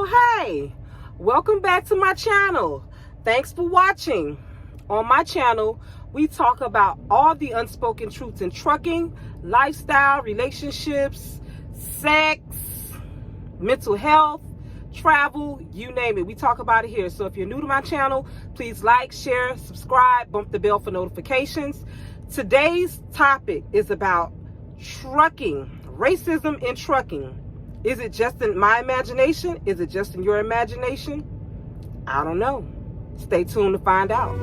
Hey, welcome back to my channel. Thanks for watching. On my channel, we talk about all the unspoken truths in trucking, lifestyle, relationships, sex, mental health, travel, you name it. We talk about it here. So if you're new to my channel, please like, share, subscribe, bump the bell for notifications. Today's topic is about trucking, racism in trucking. Is it just in my imagination? Is it just in your imagination? I don't know. Stay tuned to find out.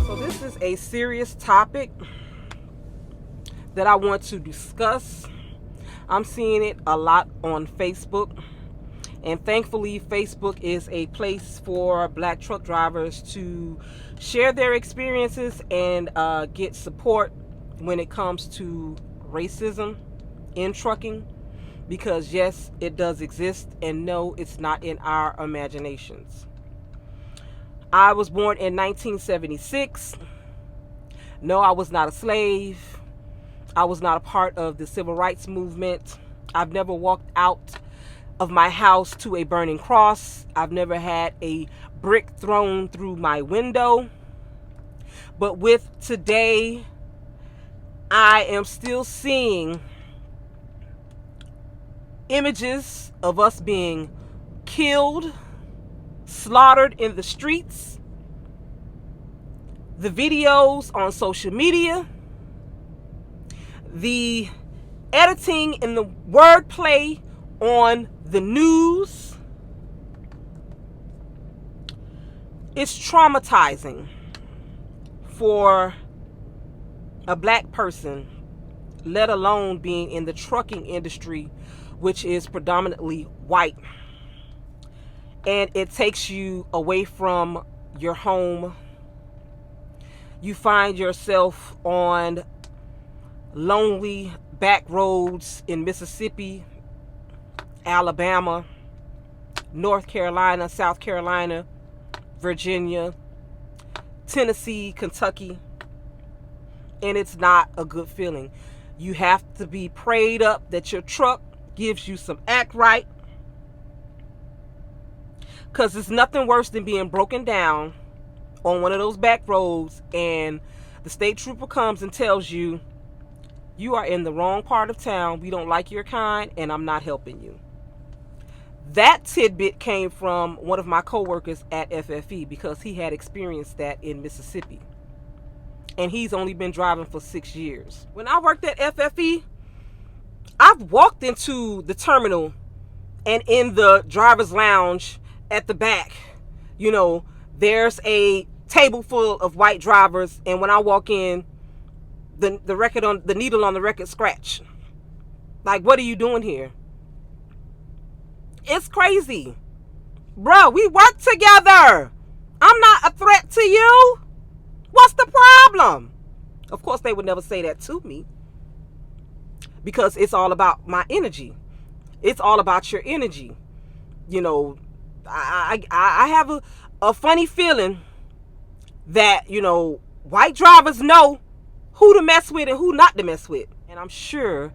So this is a serious topic that I want to discuss. I'm seeing it a lot on Facebook. And thankfully, Facebook is a place for Black truck drivers to share their experiences and get support when it comes to racism in trucking. Because yes, it does exist, and no, it's not in our imaginations. I was born in 1976. No, I was not a slave. I was not a part of the civil rights movement. I've never walked out of my house to a burning cross. I've never had a brick thrown through my window. But with today, I am still seeing images of us being killed, slaughtered in the streets, the videos on social media, the editing and the wordplay on the news. It's traumatizing for a Black person, let alone being in the trucking industry, which is predominantly white. And it takes you away from your home. You find yourself on lonely back roads in Mississippi, Alabama, North Carolina, South Carolina, Virginia, Tennessee, Kentucky, and it's not a good feeling. You have to be prayed up that your truck gives you some act right, because it's nothing worse than being broken down on one of those back roads and the state trooper comes and tells you, you are in the wrong part of town, we don't like your kind, and I'm not helping you. That tidbit came from one of my coworkers at FFE, because he had experienced that in Mississippi. And he's only been driving for 6 years. When I worked at FFE, I've walked into the terminal and in the driver's lounge at the back, you know, there's a table full of white drivers, and when I walk in, the needle on the record scratch. Like, what are you doing here? It's crazy. Bro, we work together. I'm not a threat to you. What's the problem? Of course, they would never say that to me, because it's all about my energy. It's all about your energy. You know, I have a funny feeling that, you know, white drivers know who to mess with and who not to mess with. And I'm sure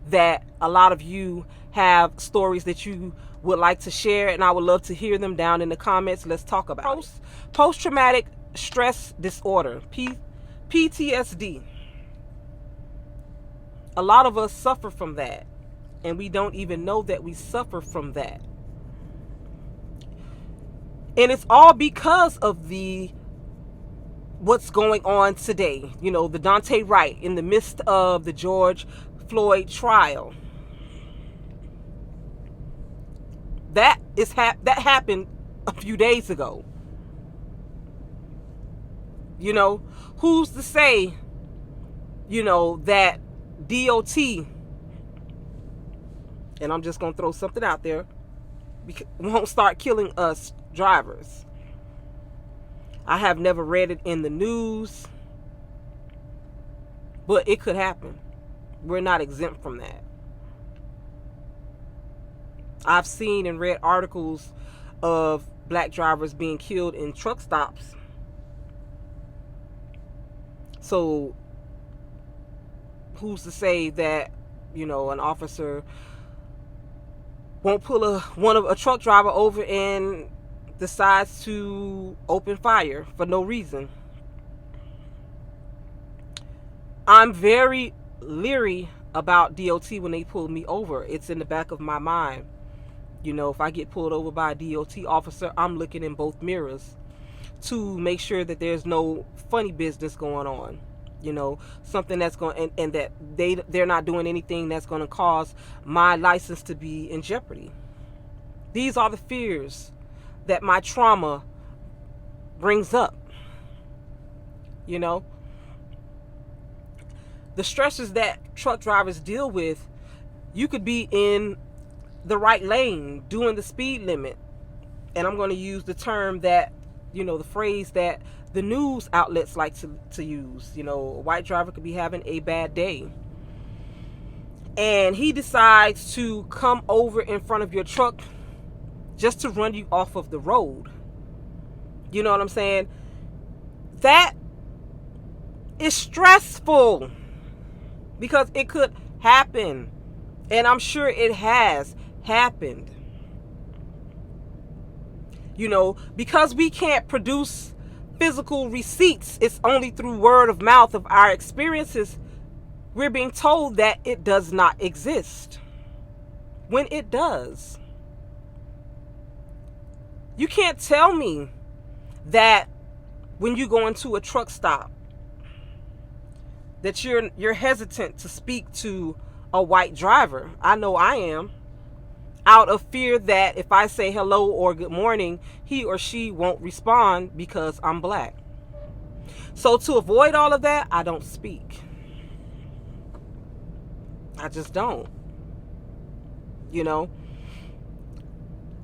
that a lot of you have stories that you would like to share, and I would love to hear them down in the comments. Let's talk about it. Post-traumatic stress disorder, PTSD. A lot of us suffer from that, and we don't even know that we suffer from that. And it's all because of what's going on today. You know, the Dante Wright in the midst of the George Floyd trial. That happened a few days ago. You know, who's to say, you know, that DOT, and I'm just going to throw something out there, won't start killing us drivers. I have never read it in the news, but it could happen. We're not exempt from that. I've seen and read articles of black drivers being killed in truck stops. So who's to say that, an officer won't pull a truck driver over and decides to open fire for no reason? I'm very leery about DOT when they pull me over. It's in the back of my mind. If I get pulled over by a DOT officer, I'm looking in both mirrors to make sure that there's no funny business going on. Something that's going and that they're not doing anything that's going to cause my license to be in jeopardy. These are the fears that my trauma brings up. The stressors that truck drivers deal with, you could be in the right lane doing the speed limit, and I'm going to use the term that, the phrase that the news outlets like to use. A white driver could be having a bad day, and he decides to come over in front of your truck just to run you off of the road. You know what I'm saying? That is stressful, because it could happen, and I'm sure it has happened. Because we can't produce physical receipts, it's only through word of mouth of our experiences. We're being told that it does not exist when it does. You can't tell me that when you go into a truck stop that you're hesitant to speak to a white driver. I know I am, out of fear that if I say hello or good morning, he or she won't respond because I'm black. So to avoid all of that, I don't speak. I just don't.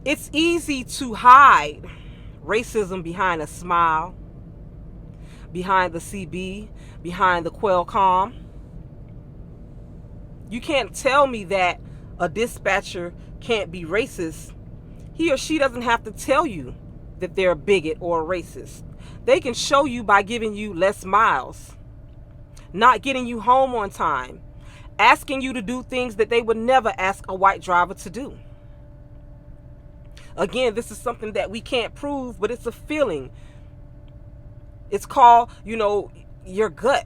It's easy to hide racism behind a smile, behind the CB, behind the Qualcomm. You can't tell me that a dispatcher can't be racist. He or she doesn't have to tell you that they're a bigot or a racist. They can show you by giving you less miles, not getting you home on time, asking you to do things that they would never ask a white driver to do. Again, this is something that we can't prove, but it's a feeling. It's called, your gut.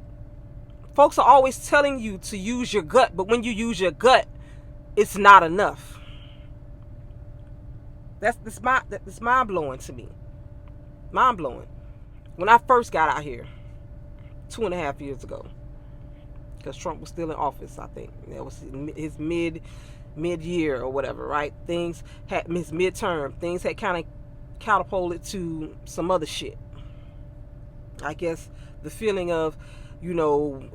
Folks are always telling you to use your gut, but when you use your gut, it's not enough. That's mind blowing to me. Mind blowing. When I first got out here 2.5 years ago, because Trump was still in office, I think that was his mid-year or whatever, right? Things had his midterm. Things had kind of catapulted to some other shit. I guess the feeling of,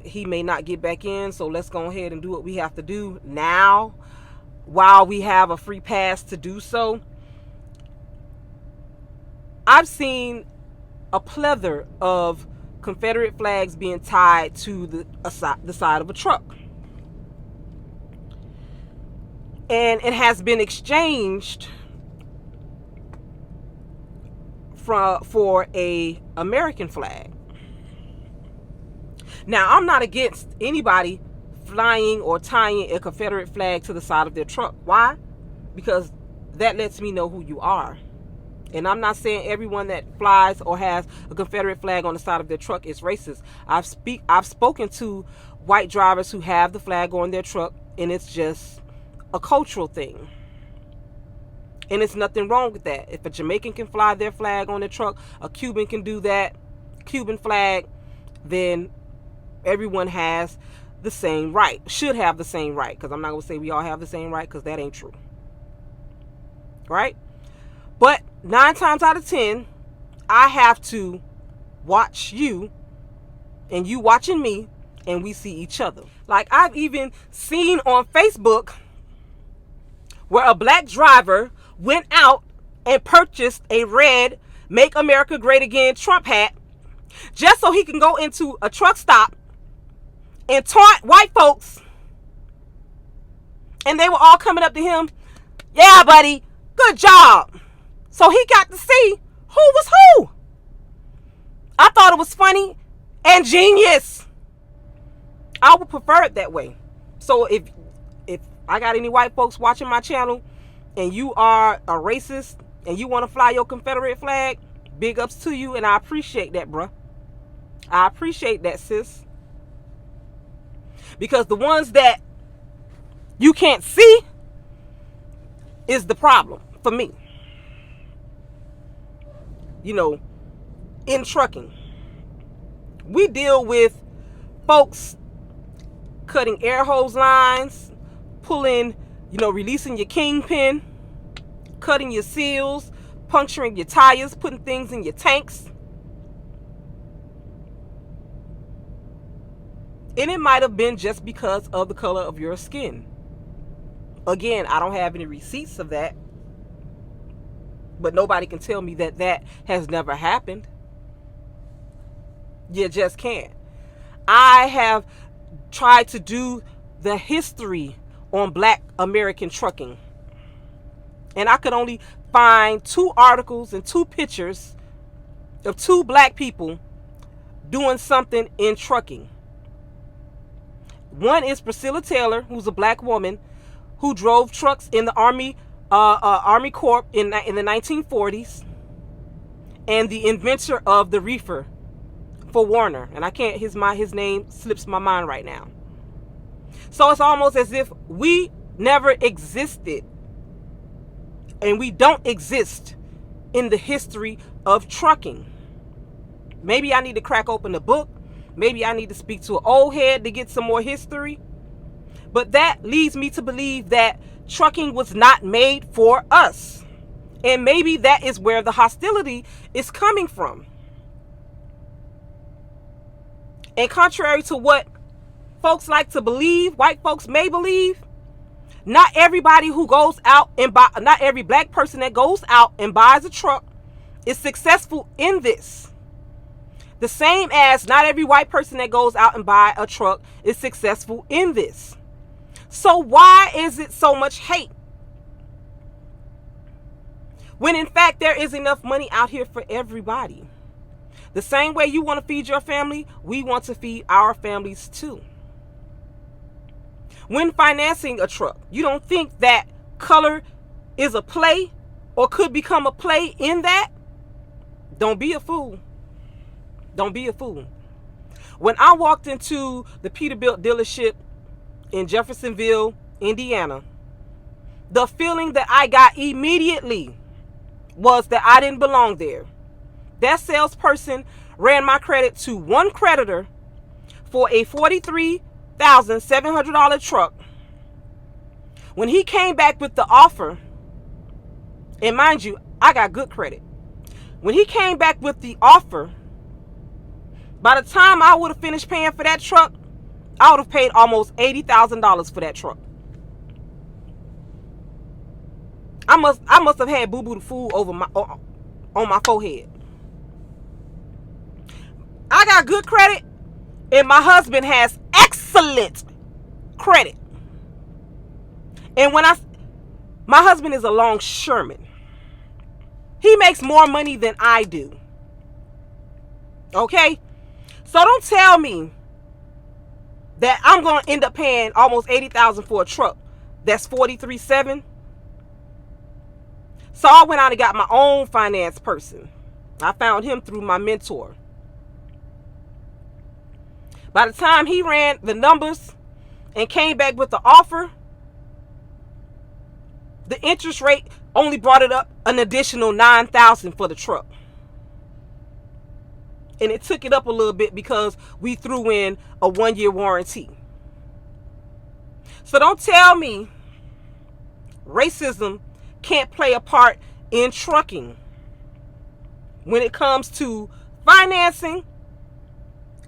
he may not get back in, so let's go ahead and do what we have to do now while we have a free pass to do so. I've seen a plethora of Confederate flags being tied to the side of a truck. And it has been exchanged for a American flag. Now, I'm not against anybody flying or tying a Confederate flag to the side of their truck. Why? Because that lets me know who you are. And I'm not saying everyone that flies or has a Confederate flag on the side of their truck is racist. I've spoken to white drivers who have the flag on their truck, and it's just a cultural thing. And it's nothing wrong with that. If a Jamaican can fly their flag on their truck, a Cuban can do that, Cuban flag, then everyone has the same right, should have the same right, because I'm not going to say we all have the same right, because that ain't true. Right? But 9 times out of 10, I have to watch you and you watching me, and we see each other. Like, I've even seen on Facebook where a black driver went out and purchased a red Make America Great Again Trump hat just so he can go into a truck stop and taunt white folks. And they were all coming up to him. Yeah, buddy, good job. So he got to see who was who. I thought it was funny and genius. I would prefer it that way. So if I got any white folks watching my channel and you are a racist and you want to fly your Confederate flag, big ups to you, and I appreciate that, bruh. I appreciate that, sis. Because the ones that you can't see is the problem for me. You know, in trucking, we deal with folks cutting air hose lines, pulling, releasing your kingpin, cutting your seals, puncturing your tires, putting things in your tanks. And it might have been just because of the color of your skin. Again, I don't have any receipts of that. But nobody can tell me that that has never happened. You just can't. I have tried to do the history on Black American trucking. And I could only find 2 articles and 2 pictures of 2 black people doing something in trucking. One is Priscilla Taylor, who's a black woman who drove trucks in the Army Corps in the 1940s, and the inventor of the reefer for Warner. And I can't, his name slips my mind right now. So it's almost as if we never existed and we don't exist in the history of trucking. Maybe I need to crack open the book. Maybe I need to speak to an old head to get some more history. But that leads me to believe that trucking was not made for us. And maybe that is where the hostility is coming from. And contrary to what folks like to believe, white folks may believe, not everybody who goes out and not every black person that goes out and buys a truck is successful in this. The same as not every white person that goes out and buy a truck is successful in this. So why is it so much hate? When in fact there is enough money out here for everybody. The same way you want to feed your family, we want to feed our families too. When financing a truck, you don't think that color is a play or could become a play in that? Don't be a fool. Don't be a fool. When I walked into the Peterbilt dealership in Jeffersonville, Indiana, the feeling that I got immediately was that I didn't belong there. That salesperson ran my credit to one creditor for a $43,700 truck. When he came back with the offer, and mind you, I got good credit. When he came back with the offer, by the time I would have finished paying for that truck, I would have paid almost $80,000 for that truck. I must have had Boo Boo the Fool on my forehead. I got good credit, and my husband has excellent credit. And my husband is a longshoreman. He makes more money than I do. Okay? So don't tell me that I'm going to end up paying almost $80,000 for a truck that's $43,700. So I went out and got my own finance person. I found him through my mentor. By the time he ran the numbers and came back with the offer, the interest rate only brought it up an additional $9,000 for the truck. And it took it up a little bit because we threw in a 1-year warranty. So don't tell me racism can't play a part in trucking when it comes to financing,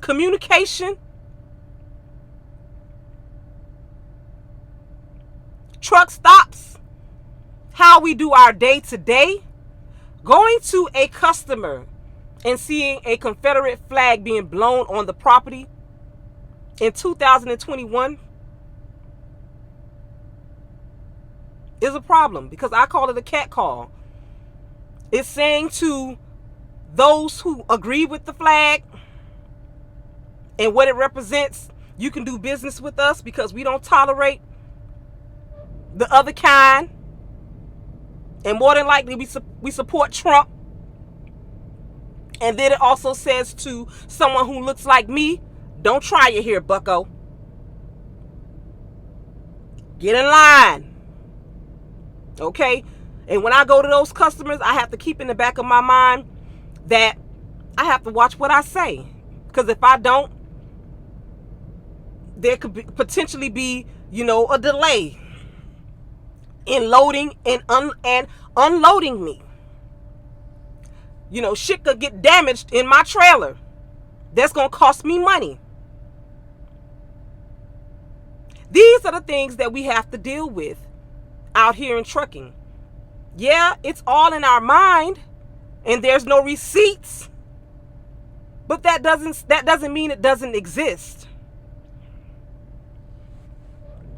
communication, truck stops, how we do our day-to-day, going to a customer and seeing a Confederate flag being blown on the property in 2021 is a problem, because I call it a cat call. It's saying to those who agree with the flag and what it represents, you can do business with us because we don't tolerate the other kind. And more than likely, we support Trump. And then it also says to someone who looks like me, don't try it here, bucko. Get in line. Okay? And when I go to those customers, I have to keep in the back of my mind that I have to watch what I say. Because if I don't, there could potentially be, a delay in loading and unloading me. Shit could get damaged in my trailer. That's going to cost me money. These are the things that we have to deal with out here in trucking. Yeah, it's all in our mind and there's no receipts. But that doesn't mean it doesn't exist.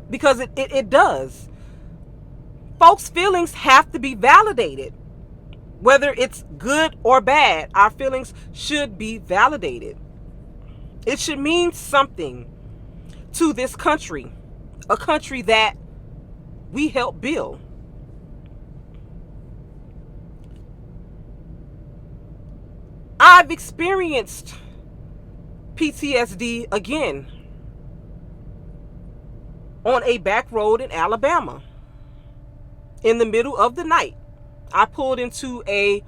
Because it does. Folks' feelings have to be validated. Whether it's good or bad, our feelings should be validated. It should mean something to this country, a country that we help build. I've experienced PTSD again on a back road in Alabama in the middle of the night. I pulled into a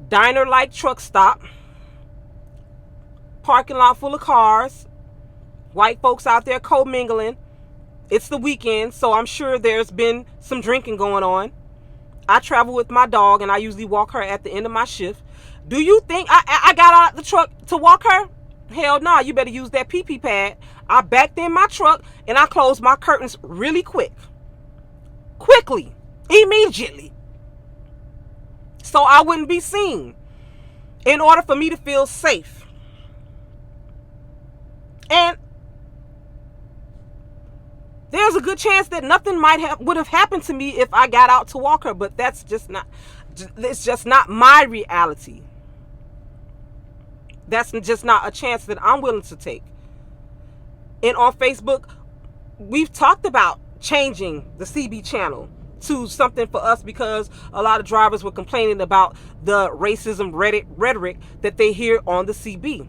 diner-like truck stop, parking lot full of cars, white folks out there co-mingling. It's the weekend, so I'm sure there's been some drinking going on. I travel with my dog, and I usually walk her at the end of my shift. Do you think I got out of the truck to walk her? Hell no, you better use that pee-pee pad. I backed in my truck, and I closed my curtains really quickly, immediately, so I wouldn't be seen, in order for me to feel safe. And there's a good chance that nothing would have happened to me if I got out to walk her, but it's just not my reality. That's just not a chance that I'm willing to take. And on Facebook, we've talked about changing the CB channel to something for us because a lot of drivers were complaining about the racism rhetoric that they hear on the CB.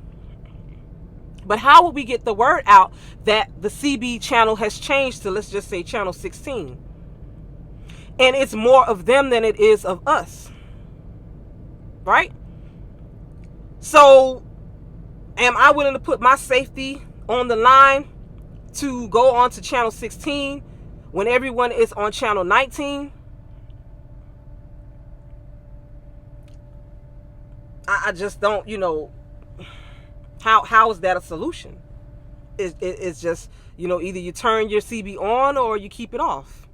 But how will we get the word out that the CB channel has changed to, let's just say, channel 16? And it's more of them than it is of us. Right? So, am I willing to put my safety on the line to go on to channel 16 when everyone is on channel 19? I just don't, how is that a solution? It's just, either you turn your CB on or you keep it off.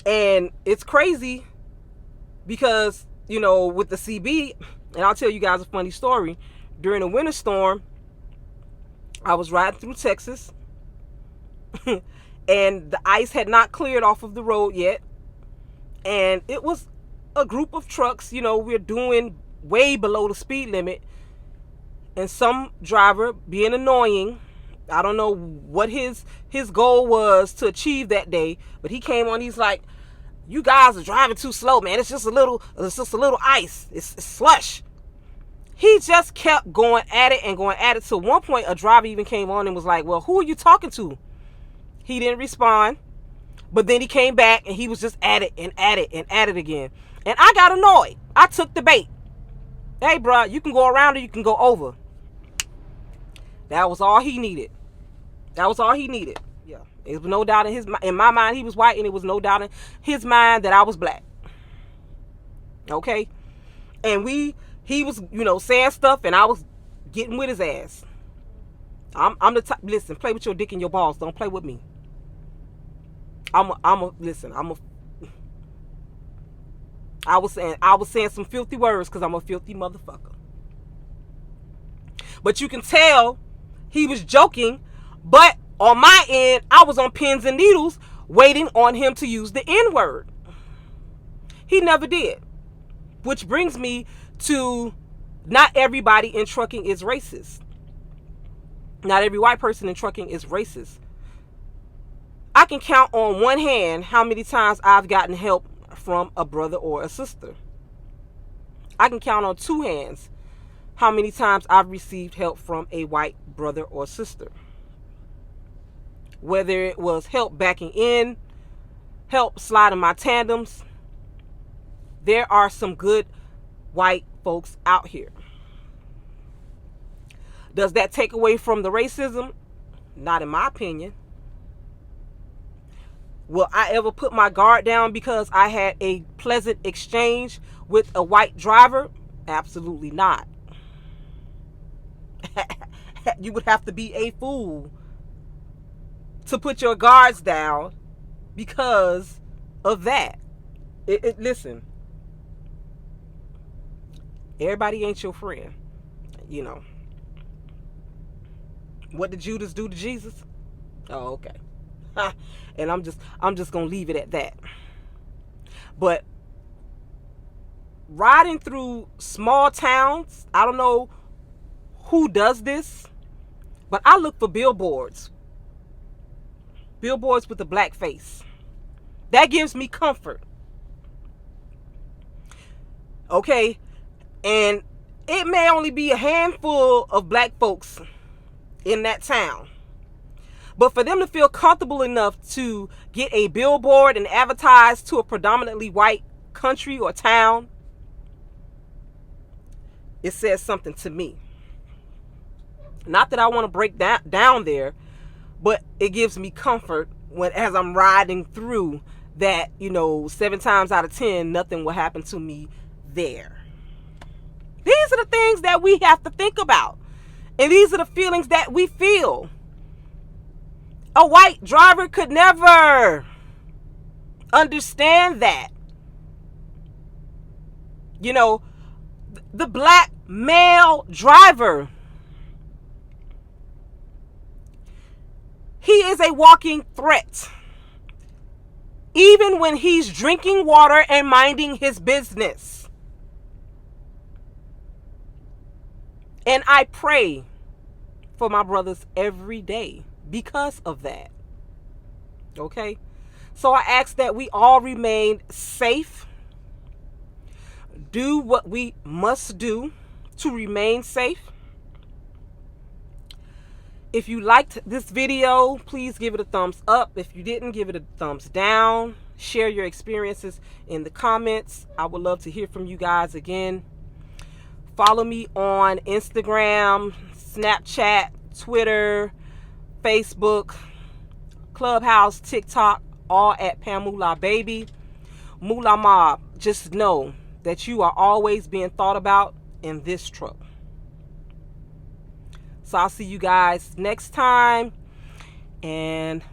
And it's crazy because, with the CB, and I'll tell you guys a funny story. During a winter storm, I was riding through Texas and the ice had not cleared off of the road yet. And it was a group of trucks, we're doing way below the speed limit. And some driver being annoying, I don't know what his goal was to achieve that day, but he came on, he's like, you guys are driving too slow, man. It's just a little ice. It's slush. He just kept going at it and going at it. So at one point, a driver even came on and was like, well, who are you talking to? He didn't respond. But then he came back and he was just at it and at it and at it again. And I got annoyed. I took the bait. Hey, bro, you can go around or you can go over. That was all he needed. That was all he needed. Yeah. There was no doubt in my mind he was white, and it was no doubt in his mind that I was black. Okay? And he was, saying stuff, and I was getting with his ass. I'm the type, listen, play with your dick and your balls. Don't play with me. I was saying some filthy words because I'm a filthy motherfucker. But you can tell he was joking, but on my end, I was on pins and needles waiting on him to use the N-word. He never did. Which brings me to, not everybody in trucking is racist. Not every white person in trucking is racist. I can count on one hand how many times I've gotten help from a brother or a sister. I can count on two hands how many times I've received help from a white brother or sister. Whether it was help backing in, help sliding my tandems, there are some good white folks out here. Does that take away from the racism? Not in my opinion. Will I ever put my guard down because I had a pleasant exchange with a white driver? Absolutely not. You would have to be a fool to put your guards down because of that. Listen, everybody ain't your friend, you know. What did Judas do to Jesus? Oh, okay. And I'm just gonna leave it at that. But riding through small towns, I don't know who does this, but I look for billboards with a black face. That gives me comfort. Okay, and it may only be a handful of black folks in that town, but for them to feel comfortable enough to get a billboard and advertise to a predominantly white country or town, it says something to me. Not that I want to break down there, but it gives me comfort as I'm riding through that, 7 times out of 10, nothing will happen to me there. These are the things that we have to think about. And these are the feelings that we feel. A white driver could never understand that. The black male driver, he is a walking threat. Even when he's drinking water and minding his business. And I pray for my brothers every day because of that. Okay? So I ask that we all remain safe. Do what we must do to remain safe. If you liked this video, please give it a thumbs up. If you didn't, give it a thumbs down. Share your experiences in the comments. I would love to hear from you guys again. Follow me on Instagram, Snapchat, Twitter, Facebook, Clubhouse, TikTok, all at PamulahBaby. Moolah Mob, just know that you are always being thought about in this truck. So I'll see you guys next time. And